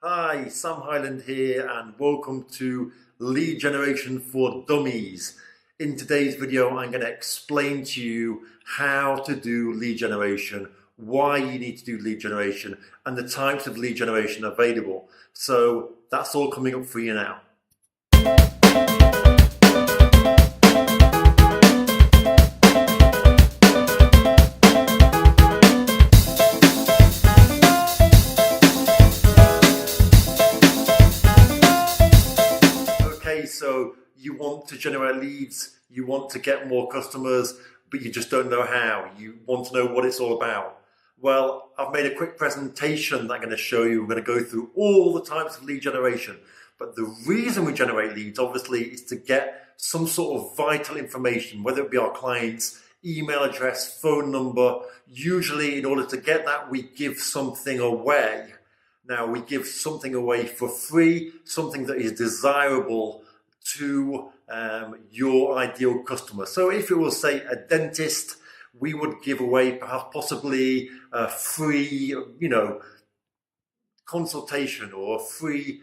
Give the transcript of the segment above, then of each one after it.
Hi, Sam Highland here and welcome to Lead Generation for Dummies. In today's video, I'm going to explain to you how to do lead generation, why you need to do lead generation, and the types of lead generation available. So that's all coming up for you now. So you want to generate leads, you want to get more customers, but you just don't know how. You want to know what it's all about. Well, I've made a quick presentation that I'm going to show you. We're going to go through all the types of lead generation. But the reason we generate leads, obviously, is to get some sort of vital information, whether it be our client's email address, phone number. Usually, in order to get that, we give something away. Now, we give something away for free, something that is desirable to your ideal customer. So if it was, say, a dentist, we would give away perhaps possibly a free, consultation or a free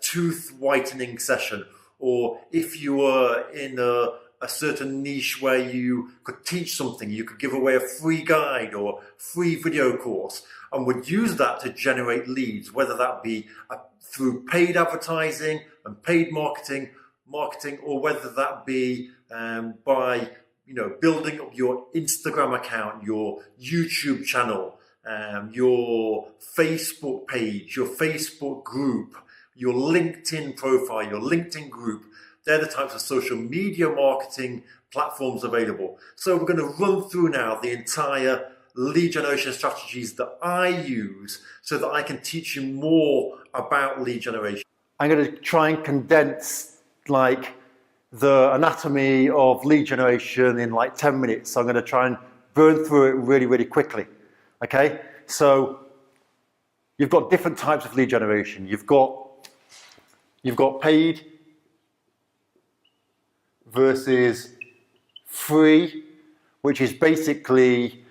tooth whitening session. Or if you were in a certain niche where you could teach something, you could give away a free guide or free video course, and would use that to generate leads, whether that be through paid advertising and paid marketing, or whether that be by building up your Instagram account, your YouTube channel, your Facebook page, your Facebook group, your LinkedIn profile, your LinkedIn group. They're the types of social media marketing platforms available. So we're going to run through now the entire lead generation strategies that I use so that I can teach you more about lead generation. I'm going to try and condense the anatomy of lead generation in 10 minutes. So I'm going to try and burn through it really, really quickly. Okay, so you've got different types of lead generation. You've got paid versus free, which is basically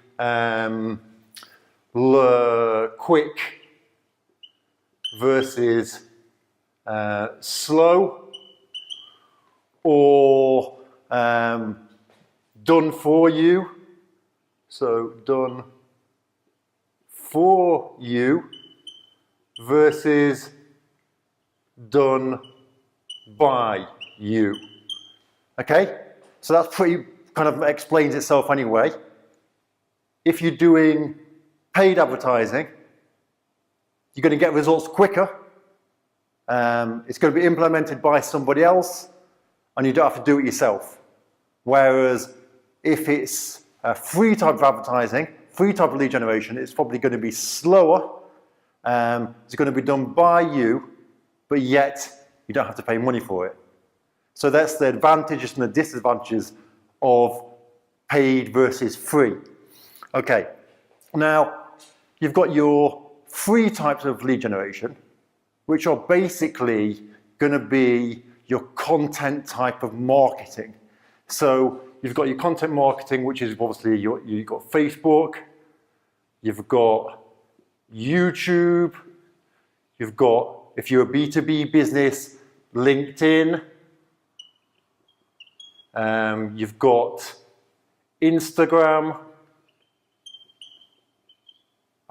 quick versus slow, or done for you. So done for you versus done by you. Okay, so that's pretty kind of explains itself anyway. If you're doing paid advertising, you're going to get results quicker. It's going to be implemented by somebody else, and you don't have to do it yourself. Whereas if it's a free type of advertising, free type of lead generation, it's probably going to be slower. It's going to be done by you, but yet you don't have to pay money for it. So that's the advantages and the disadvantages of paid versus free. Okay, now you've got your free types of lead generation, which are basically going to be your content type of marketing. So you've got your content marketing, which is obviously you've got Facebook, you've got YouTube, you've got, if you're a B2B business, LinkedIn, you've got Instagram,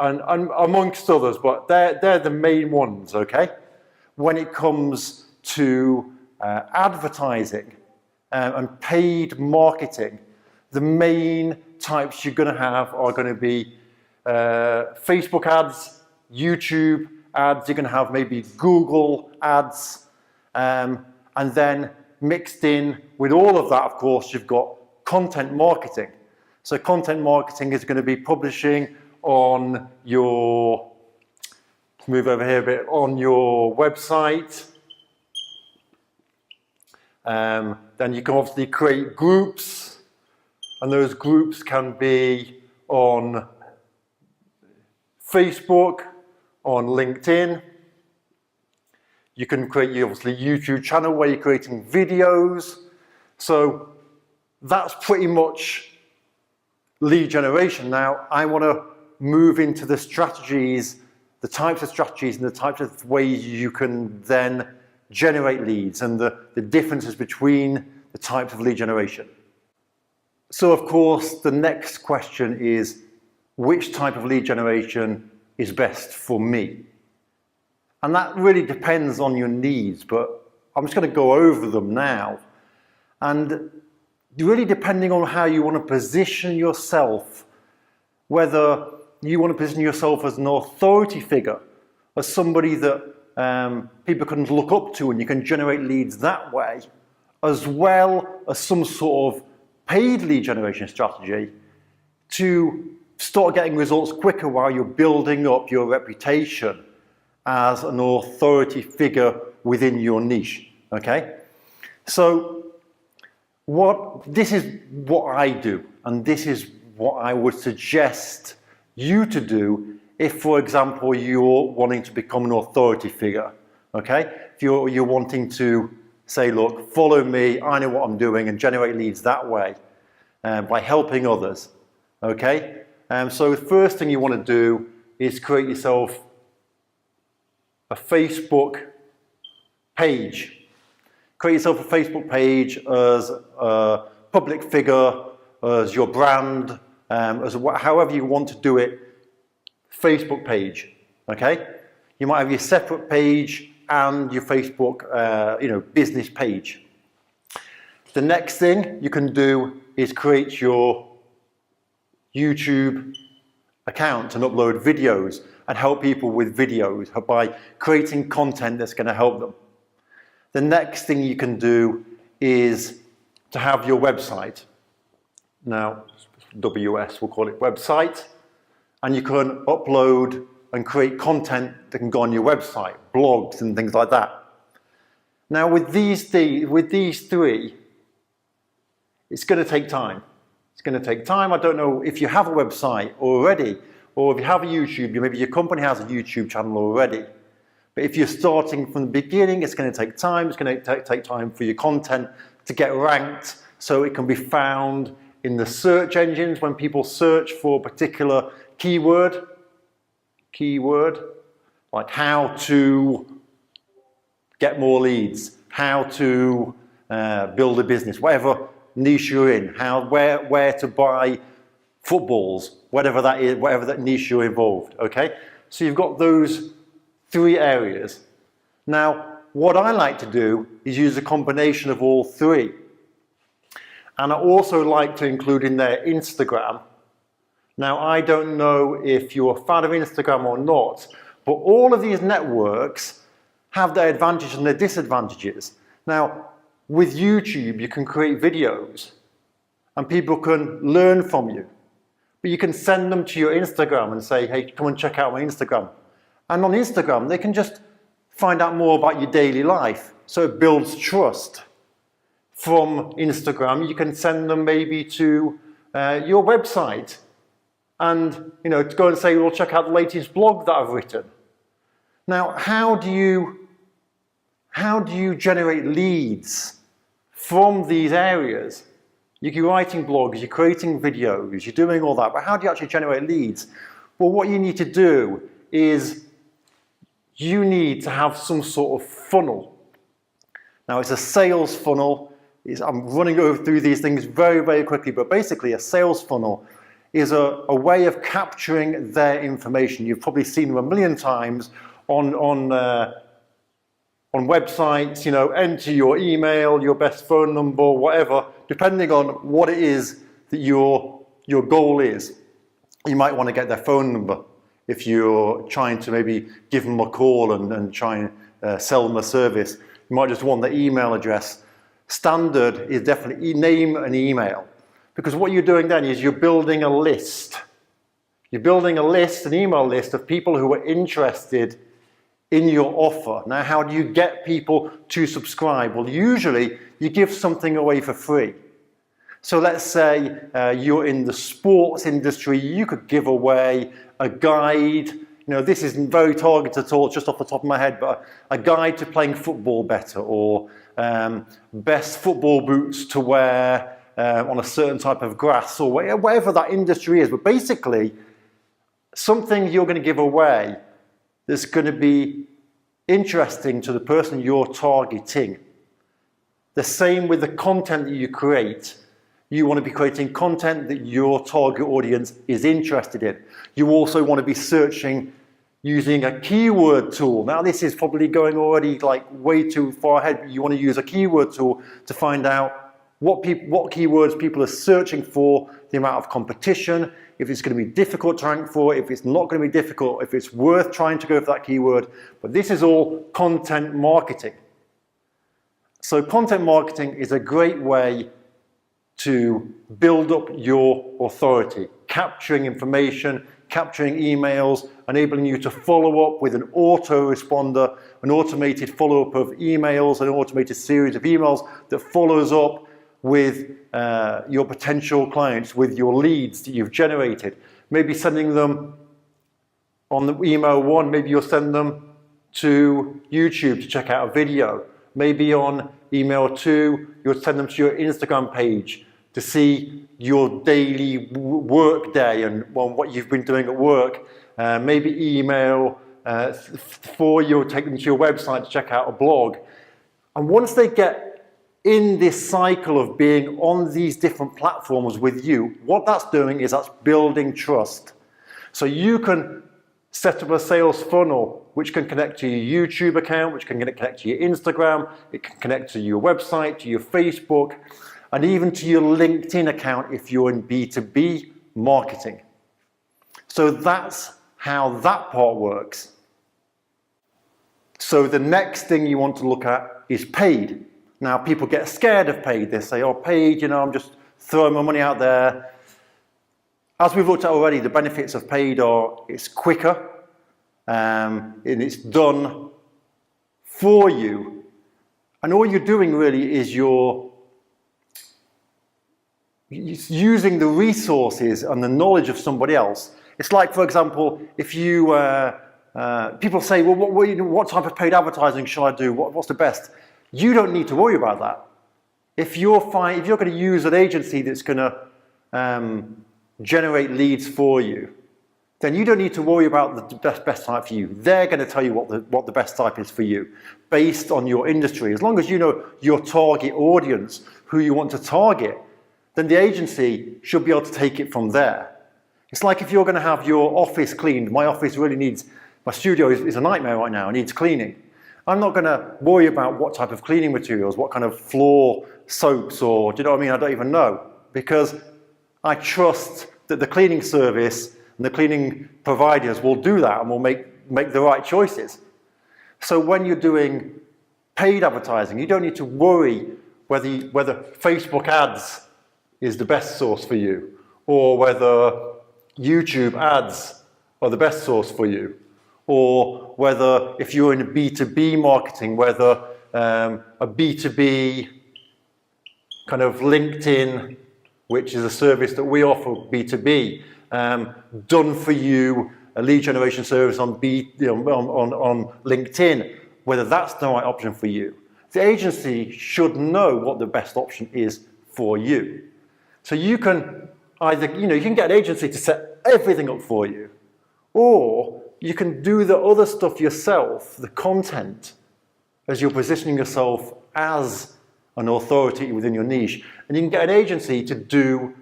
and amongst others, but they're the main ones, okay? When it comes to advertising and paid marketing, the main types you're going to have are going to be Facebook ads, YouTube ads, you're going to have maybe Google ads, and then mixed in with all of that, of course, you've got content marketing. So content marketing is going to be publishing on your, move over here a bit, on your website. Then you can obviously create groups, and those groups can be on Facebook, on LinkedIn. You can create your obviously YouTube channel where you're creating videos. So that's pretty much lead generation. Now I want to move into the strategies the types of strategies and the types of ways you can then generate leads and the differences between the types of lead generation. So of course, the next question is, which type of lead generation is best for me? And that really depends on your needs, but I'm just going to go over them now. And really depending on how you want to position yourself, whether you want to position yourself as an authority figure, as somebody that people can look up to and you can generate leads that way, as well as some sort of paid lead generation strategy to start getting results quicker while you're building up your reputation as an authority figure within your niche, okay? So this is what I do, and this is what I would suggest you to do if, for example, you're wanting to become an authority figure, okay? If you're wanting to say, look, follow me, I know what I'm doing, and generate leads that way by helping others, okay? So the first thing you want to do is create yourself a Facebook page. Create yourself a Facebook page as a public figure, as your brand, however you want to do it, Facebook page, okay? You might have your separate page and your Facebook, business page. The next thing you can do is create your YouTube account and upload videos and help people with videos by creating content that's going to help them. The next thing you can do is to have your website. Now, WS, we'll call it website, and you can upload and create content that can go on your website, blogs and things like that. Now, with these three, it's going to take time. It's going to take time. I don't know if you have a website already, or if you have a YouTube, maybe your company has a YouTube channel already. But if you're starting from the beginning, it's going to take time. It's going to take time for your content to get ranked so it can be found in the search engines when people search for a particular keyword, like how to get more leads, how to build a business, whatever niche you're in, where to buy footballs, whatever that is, whatever that niche you're involved, okay? So you've got those three areas. Now, what I like to do is use a combination of all three. And I also like to include in there Instagram. Now, I don't know if you're a fan of Instagram or not, but all of these networks have their advantages and their disadvantages. Now, with YouTube, you can create videos and people can learn from you. But you can send them to your Instagram and say, hey, come and check out my Instagram. And on Instagram, they can just find out more about your daily life. So it builds trust. From Instagram, you can send them maybe to your website and to go and say, well, check out the latest blog that I've written. Now, how do you generate leads from these areas? You're writing blogs, you're creating videos, you're doing all that, but how do you actually generate leads? Well, what you need to do is you need to have some sort of funnel. Now, it's a sales funnel. I'm running through these things very, very quickly, but basically a sales funnel is a way of capturing their information. You've probably seen them a million times on websites, enter your email, your best phone number, whatever, depending on what it is that your goal is. You might want to get their phone number if you're trying to maybe give them a call and try and sell them a service. You might just want their email address. Standard is definitely name and email, because what you're doing then is you're building a list. You're building a list, an email list of people who are interested in your offer. Now, how do you get people to subscribe? Well, usually you give something away for free. So let's say you're in the sports industry, you could give away a guide. This isn't very targeted at all, just off the top of my head, but a guide to playing football better, or best football boots to wear on a certain type of grass, or whatever that industry is. But basically, something you're going to give away that's going to be interesting to the person you're targeting. The same with the content that you create. You want to be creating content that your target audience is interested in. You also want to be searching using a keyword tool. Now this is probably going already like way too far ahead, but you want to use a keyword tool to find out what keywords people are searching for, the amount of competition, if it's going to be difficult to rank for, if it's not going to be difficult, if it's worth trying to go for that keyword. But this is all content marketing. So content marketing is a great way to build up your authority, capturing information, capturing emails, enabling you to follow up with an autoresponder, an automated follow-up of emails, an automated series of emails that follows up with your potential clients, with your leads that you've generated. Maybe sending them on the email one, maybe you'll send them to YouTube to check out a video. Maybe on email two, you'll send them to your Instagram page to see your daily work day and what you've been doing at work. Maybe email four, you'll take them to your website to check out a blog. And once they get in this cycle of being on these different platforms with you, what that's doing is that's building trust. So you can set up a sales funnel which can connect to your YouTube account, which can connect to your Instagram, it can connect to your website, to your Facebook, and even to your LinkedIn account if you're in B2B marketing. So that's how that part works. So the next thing you want to look at is paid. Now people get scared of paid. They say, oh, paid, I'm just throwing my money out there. As we've looked at already, the benefits of paid are it's quicker and it's done for you. And all you're doing really is you're using the resources and the knowledge of somebody else. It's like, for example, if you, people say, well, what type of paid advertising shall I do? What's the best? You don't need to worry about that. If you're going to use an agency that's going to generate leads for you, then you don't need to worry about the best type for you. They're going to tell you what the best type is for you based on your industry. As long as you know your target audience, who you want to target, then the agency should be able to take it from there. It's like if you're going to have your office cleaned. My office really needs, my studio is a nightmare right now, it needs cleaning. I'm not going to worry about what type of cleaning materials, what kind of floor soaps, or do you know what I mean? I don't even know, because I trust that the cleaning service and the cleaning providers will do that and will make the right choices. So when you're doing paid advertising, you don't need to worry whether Facebook ads is the best source for you, or whether YouTube ads are the best source for you, or whether if you're in B2B marketing, whether a B2B kind of LinkedIn, which is a service that we offer B2B, done for you, a lead generation service on LinkedIn, whether that's the right option for you. The agency should know what the best option is for you. So you can either, you can get an agency to set everything up for you, or you can do the other stuff yourself, the content, as you're positioning yourself as an authority within your niche. And you can get an agency to do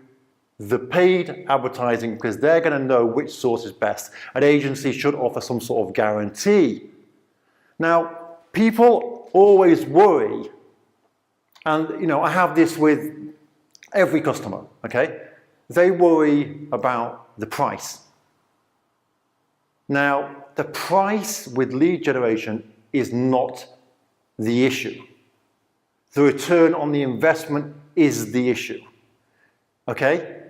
the paid advertising because they're going to know which source is best. An agency should offer some sort of guarantee. Now, people always worry, and I have this with every customer, okay? They worry about the price. Now, the price with lead generation is not the issue. The return on the investment is the issue. Okay?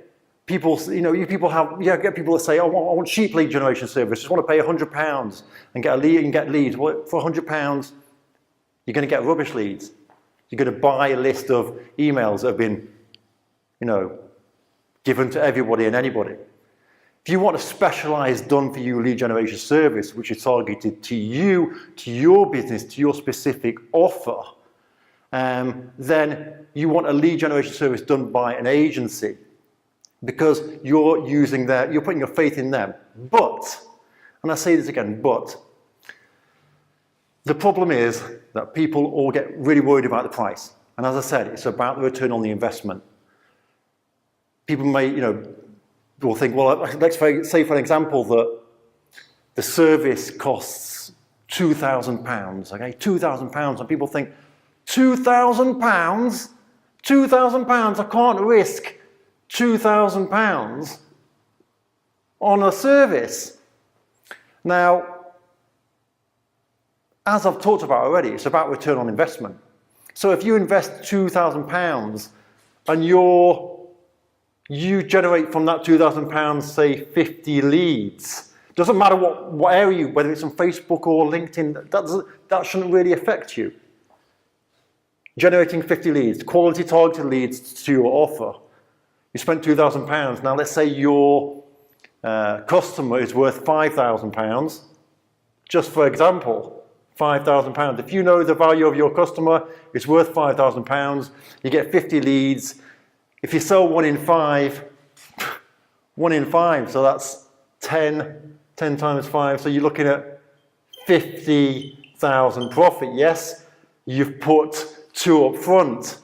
People, get people that say, oh, I want cheap lead generation service. Just want to pay £100 and get a lead and get leads. Well, for £100, you're going to get rubbish leads. You're going to buy a list of emails that have been, given to everybody and anybody. If you want a specialized done-for-you lead generation service, which is targeted to you, to your business, to your specific offer, then you want a lead generation service done by an agency because you're putting your faith in them. But, and I say this again, but, The problem is that people all get really worried about the price. And as I said, it's about the return on the investment. People may, will think, well, let's say for an example that the service costs £2,000, okay, £2,000, and people think, £2,000? £2,000, I can't risk £2,000 on a service. Now, as I've talked about already, it's about return on investment. So if you invest £2,000 and you generate from that £2,000, say 50 leads, doesn't matter what area, whether it's on Facebook or LinkedIn, that shouldn't really affect you. Generating 50 leads, quality targeted leads to your offer. You spent £2,000. Now let's say your customer is worth £5,000, just for example. £5,000. If you know the value of your customer, it's worth £5,000. You get 50 leads. If you sell 1 in 5, so that's 10 times 5. So you're looking at 50,000 profit. Yes, you've put 2 up front,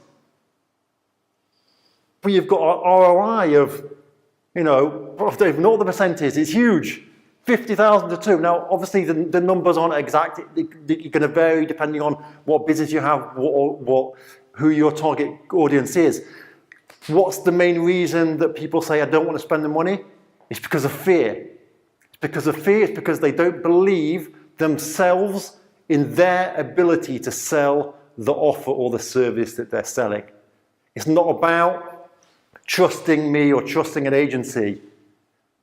but you've got an ROI of, I don't even know what the percent is. It's huge. 50,000 to 2. Now, obviously, the numbers aren't exact. They're going to vary depending on what business you have, who your target audience is. What's the main reason that people say, I don't want to spend the money? It's because of fear. It's because of fear. It's because they don't believe themselves in their ability to sell the offer or the service that they're selling. It's not about trusting me or trusting an agency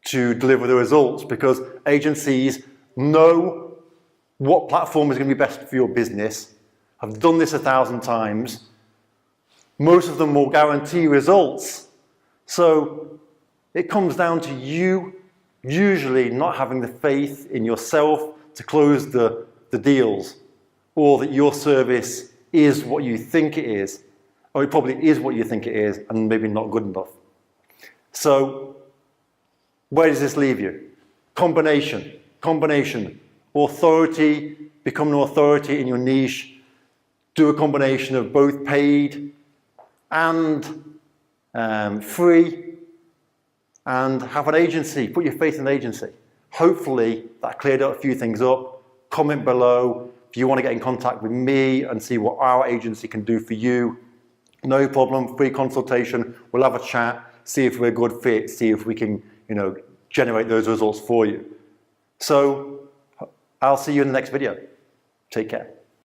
to deliver the results, because agencies know what platform is going to be best for your business. I've done this 1,000 times. Most of them will guarantee results. So it comes down to you usually not having the faith in yourself to close the deals, or that your service is what you think it is, or it probably is what you think it is and maybe not good enough. So where does this leave you? Combination. Authority, become an authority in your niche. Do a combination of both paid and free, and have an agency. Put your faith in an agency. Hopefully that cleared up a few things up. Comment below if you want to get in contact with me and see what our agency can do for you. No problem, free consultation. We'll have a chat, see if we're a good fit, see if we can, generate those results for you. So I'll see you in the next video. Take care.